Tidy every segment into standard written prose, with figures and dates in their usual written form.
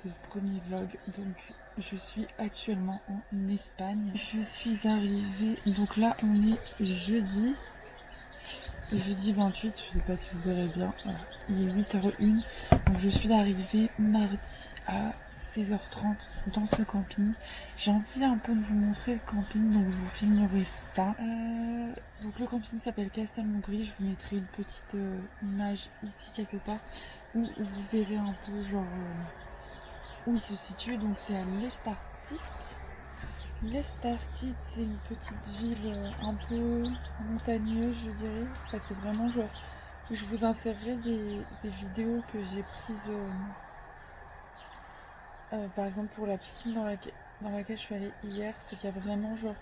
ce premier vlog. Donc je suis actuellement en Espagne. Je suis arrivée, donc là on est jeudi 28, je sais pas si vous verrez bien, voilà. Il est 8h01, donc je suis arrivée mardi à 16h30 dans ce camping. J'ai envie un peu de vous montrer le camping, donc je vous filmerai ça. Donc le camping s'appelle Castelmontgris, je vous mettrai une petite image ici quelque part, où vous verrez un peu genre où il se situe. Donc c'est à l'Estartite. L'Estartite, c'est une petite ville un peu montagneuse, je dirais, parce que vraiment, je vous insérerai des vidéos que j'ai prises, par exemple pour la piscine dans laquelle je suis allée hier. C'est qu'il y a vraiment genre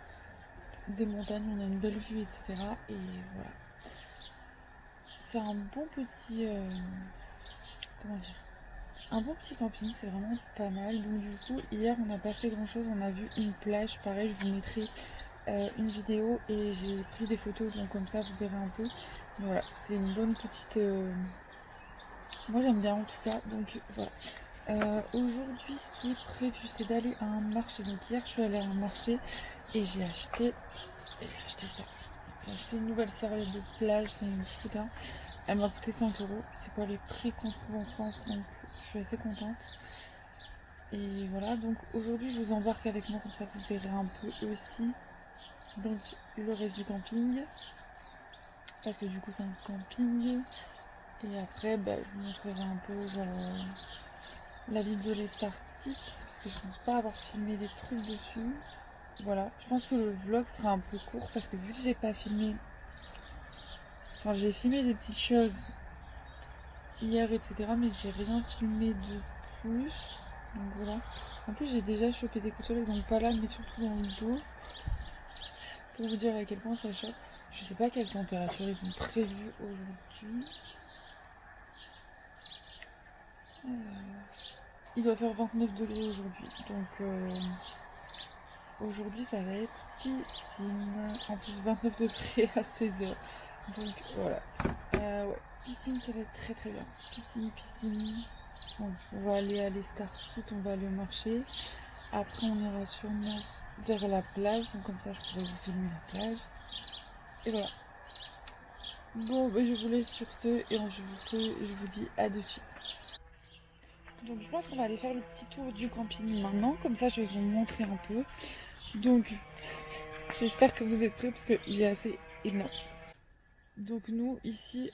des montagnes, on a une belle vue, etc. Et voilà. C'est un bon petit, comment dire, un bon petit camping, c'est vraiment pas mal. Donc du coup, hier, on n'a pas fait grand chose, on a vu une plage, pareil, je vous mettrai une vidéo et j'ai pris des photos, donc comme ça vous verrez un peu. Mais voilà, c'est une bonne petite, moi j'aime bien en tout cas. Donc voilà, aujourd'hui ce qui est prévu c'est d'aller à un marché. Donc hier je suis allée à un marché et j'ai acheté ça. J'ai acheté une nouvelle serviette de plage, c'est une fille là, elle m'a coûté 5 €. C'est pas les prix qu'on trouve en France, donc je suis assez contente. Et voilà, donc aujourd'hui je vous embarque avec moi, comme ça vous verrez un peu aussi donc le reste du camping, parce que du coup c'est un camping. Et après je vous montrerai un peu genre la ville de l'Estartite, parce que je pense pas avoir filmé des trucs dessus. Voilà, je pense que le vlog sera un peu court parce que vu que j'ai pas filmé, enfin j'ai filmé des petites choses hier, etc., mais j'ai rien filmé de plus. Donc voilà, en plus j'ai déjà chopé des coups de soleil, donc pas là mais surtout dans le dos, pour vous dire à quel point ça choque. Je sais pas quelle température ils ont prévu aujourd'hui. Il doit faire 29 degrés aujourd'hui. Donc aujourd'hui ça va être piscine. En plus 29 degrés à 16h. Donc voilà. Ouais. Piscine, ça va être très très bien. Piscine. Bon, on va aller à l'Estartite, on va aller au marché. Après on ira sûrement vers la plage. Donc comme ça je pourrai vous filmer la plage. Et voilà. Bon, je vous laisse sur ce et je vous dis à de suite. Donc je pense qu'on va aller faire le petit tour du camping maintenant, comme ça je vais vous montrer un peu. Donc j'espère que vous êtes prêts parce qu'il est assez énorme. Donc nous ici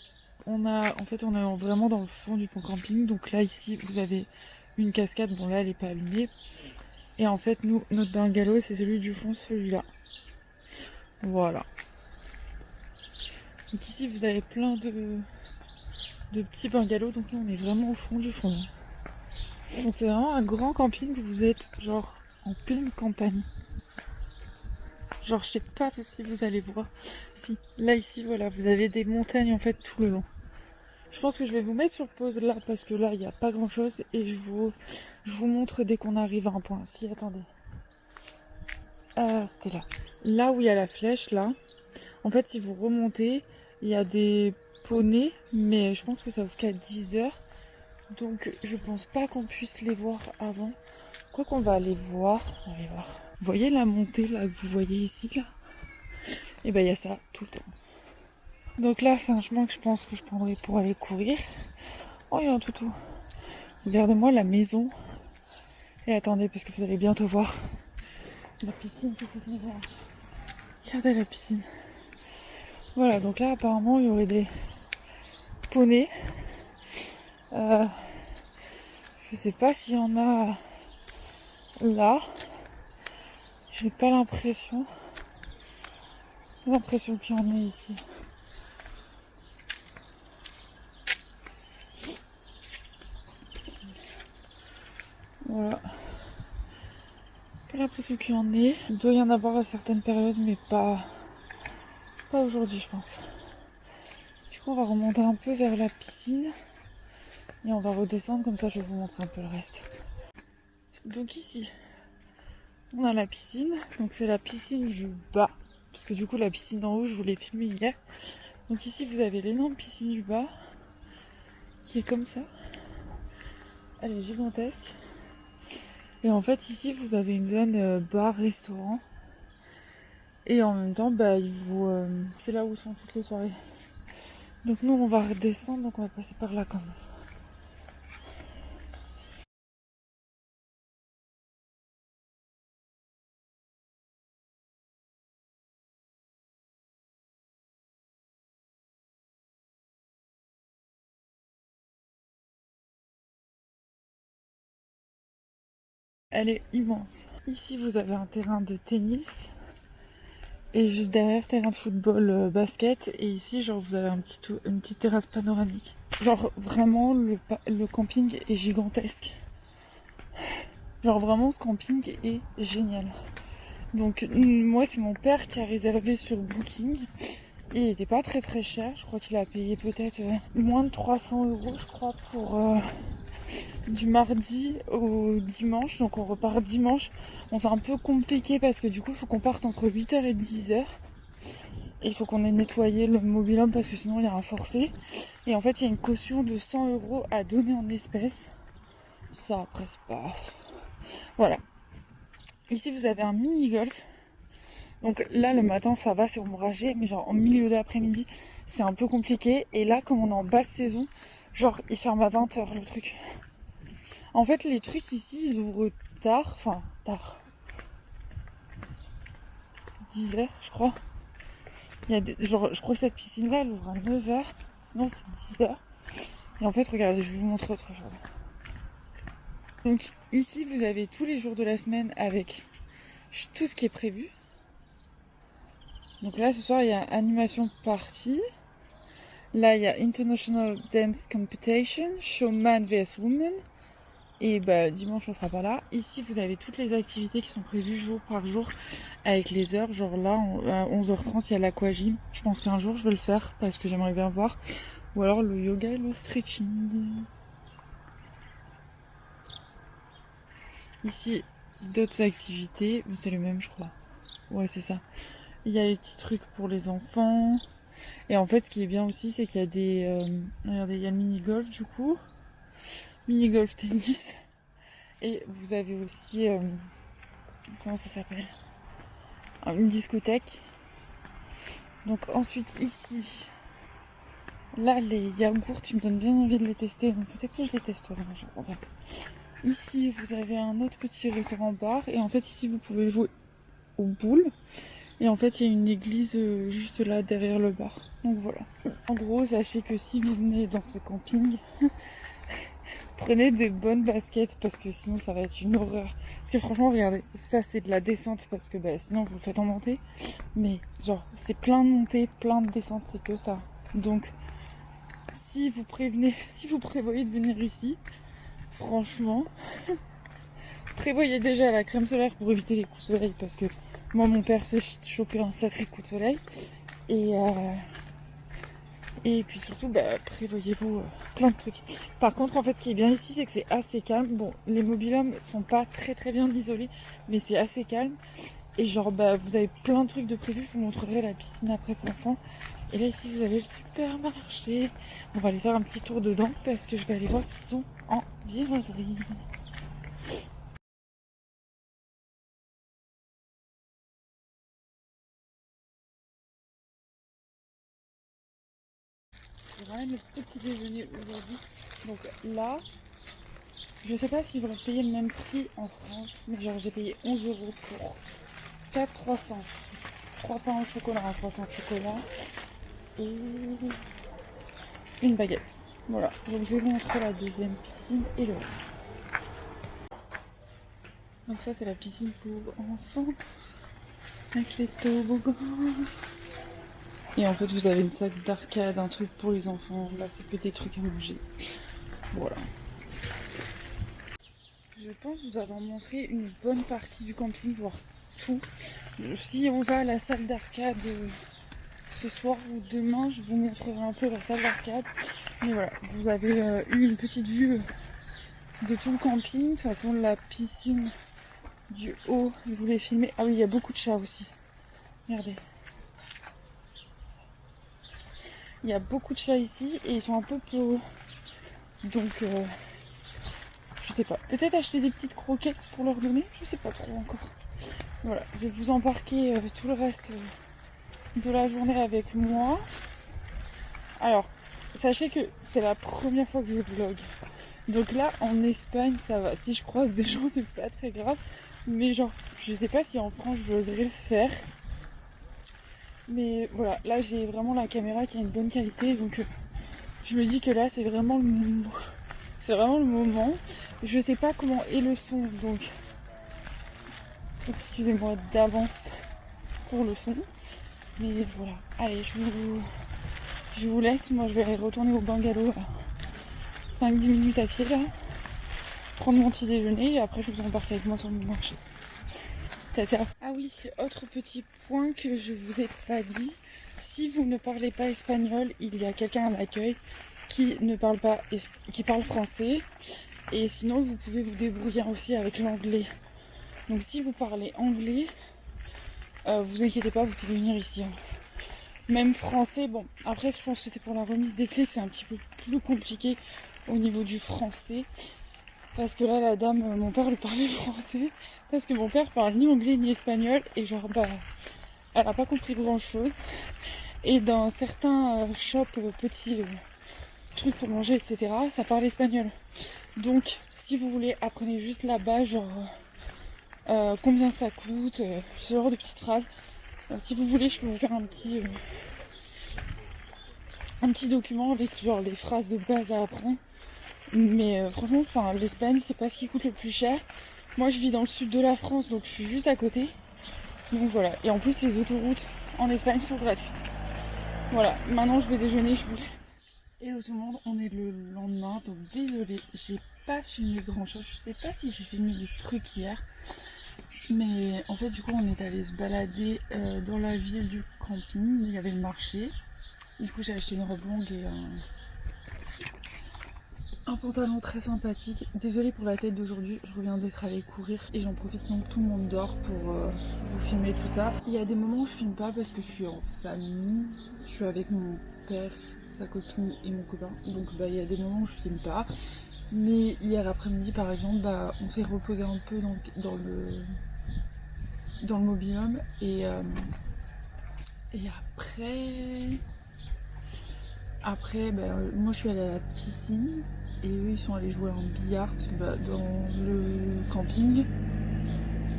on est vraiment dans le fond du pont camping. Donc là ici vous avez une cascade, bon là elle est pas allumée. Et en fait nous notre bungalow c'est celui du fond, celui-là. Voilà. Donc ici vous avez plein de petits bungalows, donc nous on est vraiment au fond du fond. Donc c'est vraiment un grand camping, vous êtes genre en pleine campagne. Genre je sais pas si vous allez voir. Si, là ici voilà, vous avez des montagnes en fait tout le long. Je pense que je vais vous mettre sur pause là parce que là il n'y a pas grand chose et je vous montre dès qu'on arrive à un point. Si, attendez. C'était là. Là où il y a la flèche là. En fait si vous remontez, il y a des poneys, mais je pense que ça ouvre qu'à 10h. Donc je pense pas qu'on puisse les voir avant. Quoi qu'on va aller voir. On va aller voir. Vous voyez la montée là que vous voyez ici là? Et il y a ça tout le temps. Donc là c'est un chemin que je pense que je prendrai pour aller courir. Oh il y a un toutou. Regardez-moi la maison. Et attendez parce que vous allez bientôt voir la piscine qui s'est mise là. Regardez la piscine. Voilà, donc là apparemment il y aurait des poneys. Je sais pas s'il y en a là. J'ai pas l'impression. J'ai l'impression qu'il y en ait ici. Voilà. J'ai l'impression qu'il y en ait. Il doit y en avoir à certaines périodes, mais pas aujourd'hui, je pense. Du coup, on va remonter un peu vers la piscine. Et on va redescendre, comme ça je vais vous montrer un peu le reste. Donc ici, on a la piscine. Donc c'est la piscine du bas. Parce que du coup, la piscine en haut, je vous l'ai filmée hier. Donc ici, vous avez l'énorme piscine du bas. Qui est comme ça. Elle est gigantesque. Et en fait, ici, vous avez une zone bar-restaurant. Et en même temps, c'est là où sont toutes les soirées. Donc nous, on va redescendre, donc on va passer par là quand même. Elle est immense. Ici, vous avez un terrain de tennis. Et juste derrière, terrain de football, basket. Et ici, genre, vous avez une petite terrasse panoramique. Genre, vraiment, le camping est gigantesque. Genre, vraiment, ce camping est génial. Donc, moi, c'est mon père qui a réservé sur Booking. Et il était pas très très cher. Je crois qu'il a payé peut-être moins de 300 euros, je crois, pour du mardi au dimanche. Donc, on repart dimanche. Bon, c'est un peu compliqué parce que du coup, il faut qu'on parte entre 8h et 10h. Et il faut qu'on ait nettoyé le mobil-home parce que sinon il y a un forfait. Et en fait il y a une caution de 100 euros à donner en espèces. Ça après c'est pas... Voilà. Ici vous avez un mini-golf. Donc là le matin ça va, c'est ombragé. Mais genre en milieu d'après-midi c'est un peu compliqué. Et là comme on est en basse saison, genre il ferme à 20h le truc. En fait les trucs ici ils ouvrent tard. Enfin tard. 10h je crois. Genre, je crois que cette piscine-là, elle ouvre à 9h. Sinon, c'est 10h. Et en fait, regardez, je vais vous montrer autre chose. Donc, ici, vous avez tous les jours de la semaine avec tout ce qui est prévu. Donc là, ce soir, il y a animation party. Là, il y a International Dance Competition, Showman vs Woman. Et bah, dimanche, on sera pas là. Ici, vous avez toutes les activités qui sont prévues jour par jour avec les heures. Genre là, à 11h30, il y a l'aquagym. Je pense qu'un jour, je vais le faire parce que j'aimerais bien voir. Ou alors le yoga et le stretching. Ici, d'autres activités. C'est le même, je crois. Ouais, c'est ça. Il y a les petits trucs pour les enfants. Et en fait, ce qui est bien aussi, c'est qu'il y a regardez, il y a le mini-golf du coup. Mini-golf tennis. Et vous avez aussi... comment ça s'appelle ? Une discothèque. Donc ensuite, ici... Là, les yaourts, tu me donnes bien envie de les tester. Donc peut-être que je les testerai un jour. Enfin, ici, vous avez un autre petit restaurant-bar. Et en fait, ici, vous pouvez jouer aux boules. Et en fait, il y a une église juste là, derrière le bar. Donc voilà. En gros, sachez que si vous venez dans ce camping, prenez des bonnes baskets parce que sinon, ça va être une horreur. Parce que franchement, regardez, ça, c'est de la descente parce que sinon, vous le faites en montée. Mais genre, c'est plein de montées, plein de descentes, c'est que ça. Donc, si vous prévoyez de venir ici, franchement, prévoyez déjà la crème solaire pour éviter les coups de soleil parce que moi, mon père s'est chopé un sacré coup de soleil. Et puis surtout, prévoyez-vous plein de trucs. Par contre, en fait, ce qui est bien ici, c'est que c'est assez calme. Bon, les mobil-homes sont pas très très bien isolés, mais c'est assez calme. Et genre, vous avez plein de trucs de prévu. Je vous montrerai la piscine après pour enfants. Et là, ici, vous avez le supermarché. On va aller faire un petit tour dedans parce que je vais aller voir ce qu'ils ont en viennoiserie. C'est vraiment le petit déjeuner aujourd'hui. Donc là, je sais pas s'ils vont payer le même prix en France, mais genre j'ai payé 11 euros pour 4 croissants, 3 pains au chocolat, un croissant au chocolat et une baguette. Voilà, donc je vais vous montrer la deuxième piscine et le reste. Donc ça c'est la piscine pour enfants, avec les toboggans. Et en fait vous avez une salle d'arcade, un truc pour les enfants, là c'est que des trucs à manger. Voilà. Je pense vous avoir montré une bonne partie du camping, voire tout. Si on va à la salle d'arcade ce soir ou demain, je vous montrerai un peu la salle d'arcade. Mais voilà, vous avez eu une petite vue de tout le camping. De toute façon, la piscine du haut, je voulais filmer. Ah oui, il y a beaucoup de chats aussi. Regardez. Il y a beaucoup de chats ici et ils sont un peu peureux. Donc, je sais pas. Peut-être acheter des petites croquettes pour leur donner, je sais pas trop encore. Voilà, je vais vous embarquer tout le reste de la journée avec moi. Alors, sachez que c'est la première fois que je vlog. Donc là, en Espagne, ça va. Si je croise des gens, c'est pas très grave. Mais genre, je sais pas si en France, j'oserais le faire. Mais voilà, là, j'ai vraiment la caméra qui a une bonne qualité. Donc, je me dis que là, c'est vraiment le moment. C'est vraiment le moment. Je sais pas comment est le son. Donc, excusez-moi d'avance pour le son. Mais voilà. Allez, je vous laisse. Moi, je vais retourner au bungalow. 5-10 minutes à pied là, prendre mon petit déjeuner et après je vous embarque avec moi sur le marché. Tata. Ah oui, autre petit point que je vous ai pas dit, si vous ne parlez pas espagnol, il y a quelqu'un à l'accueil qui ne parle pas, qui parle français, et sinon vous pouvez vous débrouiller aussi avec l'anglais. Donc si vous parlez anglais, vous inquiétez pas, vous pouvez venir ici. Même français, bon après je pense que c'est pour la remise des clés que c'est un petit peu plus compliqué au niveau du français, parce que là la dame, mon père lui parlait français, parce que mon père parle ni anglais ni espagnol, et genre bah elle a pas compris grand chose, et dans certains shops petits trucs pour manger etc, ça parle espagnol. Donc si vous voulez, apprenez juste là-bas genre combien ça coûte, ce genre de petites phrases. Si vous voulez, je peux vous faire un petit document avec genre les phrases de base à apprendre. Mais franchement, enfin, l'Espagne, c'est pas ce qui coûte le plus cher. Moi, je vis dans le sud de la France, donc je suis juste à côté. Donc voilà. Et en plus, les autoroutes en Espagne sont gratuites. Voilà. Maintenant, je vais déjeuner, je vous laisse. Hello tout le monde, on est le lendemain, donc désolé, j'ai pas filmé grand chose. Je sais pas si j'ai filmé des trucs hier. Mais en fait, du coup, on est allé se balader dans la ville du camping. Il y avait le marché. Du coup, j'ai acheté une robe longue et un pantalon très sympathique. Désolée pour la tête d'aujourd'hui, je reviens d'être allée courir et j'en profite donc tout le monde dort pour vous filmer tout ça. Il y a des moments où je filme pas parce que je suis en famille. Je suis avec mon père, sa copine et mon copain. Donc bah, il y a des moments où je filme pas. Mais hier après-midi par exemple, bah, on s'est reposé un peu dans le mobil-home et après bah, moi je suis allée à la piscine et eux ils sont allés jouer un billard parce que bah, dans le camping,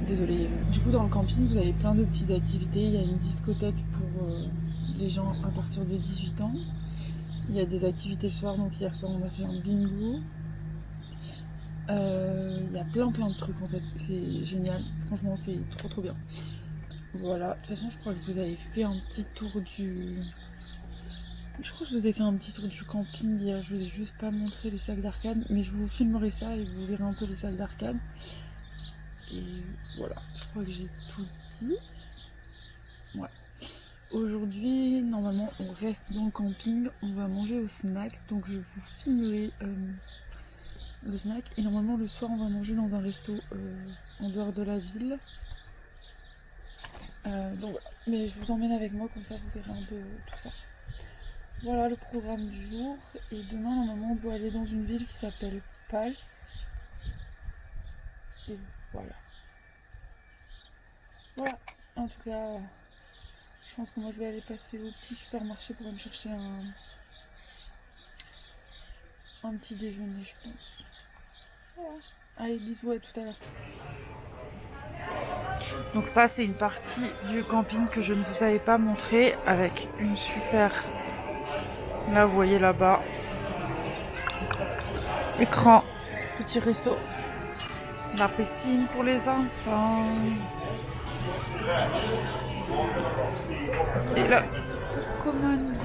désolée, du coup dans le camping vous avez plein de petites activités. Il y a une discothèque pour les gens à partir de 18 ans. Il y a des activités le soir, donc hier soir on a fait un bingo. Il y a plein de trucs en fait, c'est génial, franchement c'est trop bien. Voilà, de toute façon je crois que je vous avais fait un petit tour du... Je crois que je vous ai fait un petit tour du camping hier, je vous ai juste pas montré les salles d'arcade, mais je vous filmerai ça et vous verrez un peu les salles d'arcade. Et voilà, je crois que j'ai tout dit. Ouais. Aujourd'hui, normalement on reste dans le camping, on va manger au snack, donc je vous filmerai le snack, et normalement le soir on va manger dans un resto en dehors de la ville. Donc voilà, mais je vous emmène avec moi comme ça vous verrez un peu tout ça. Voilà le programme du jour, et demain normalement on doit aller dans une ville qui s'appelle Pals. Et voilà. Voilà, en tout cas je pense que moi je vais aller passer au petit supermarché pour aller me chercher un petit déjeuner je pense. Voilà. Allez, bisous, à tout à l'heure. Donc ça c'est une partie du camping que je ne vous avais pas montré, avec une super, là vous voyez là-bas, écran, petit resto, la piscine pour les enfants, et là commander.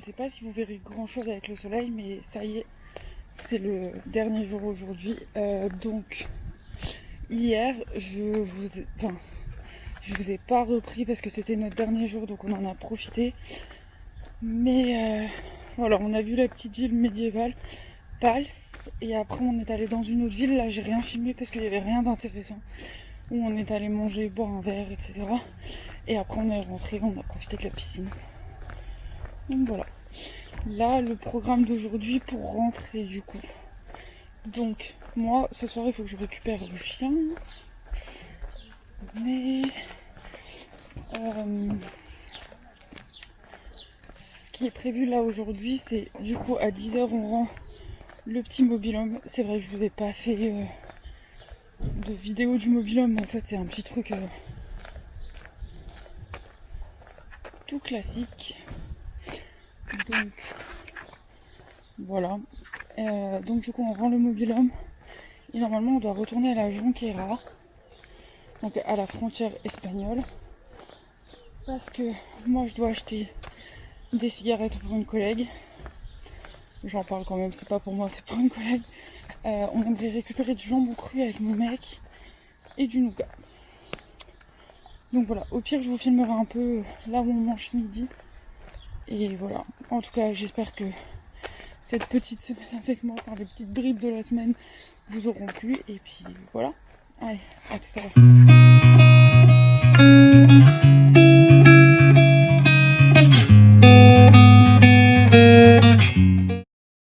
sais pas si vous verrez grand chose avec le soleil, mais ça y est, c'est le dernier jour aujourd'hui. Donc hier, je vous ai pas repris parce que c'était notre dernier jour, donc on en a profité. Mais voilà, on a vu la petite ville médiévale, Pals, et après on est allé dans une autre ville. Là, j'ai rien filmé parce qu'il y avait rien d'intéressant. Où on est allé manger, boire un verre, etc. Et après on est rentré, on a profité de la piscine. Donc voilà. Là, le programme d'aujourd'hui pour rentrer du coup. Donc moi, ce soir, il faut que je récupère le chien. Mais ce qui est prévu là aujourd'hui, c'est du coup à 10h on rend le petit mobil-home. C'est vrai que je vous ai pas fait de vidéo du mobil-home, en fait c'est un petit truc tout classique. Donc voilà. Donc du coup on rend le mobil-home et normalement on doit retourner à la Jonquera, donc à la frontière espagnole, parce que moi je dois acheter des cigarettes pour une collègue. J'en parle quand même, c'est pas pour moi, c'est pour une collègue. On aimerait récupérer du jambon cru avec mon mec et du nougat. Donc voilà, au pire je vous filmerai un peu là où on mange ce midi. Et voilà, en tout cas j'espère que cette petite semaine avec moi, enfin les petites bribes de la semaine vous auront plu. Et puis voilà, allez, à tout à l'heure.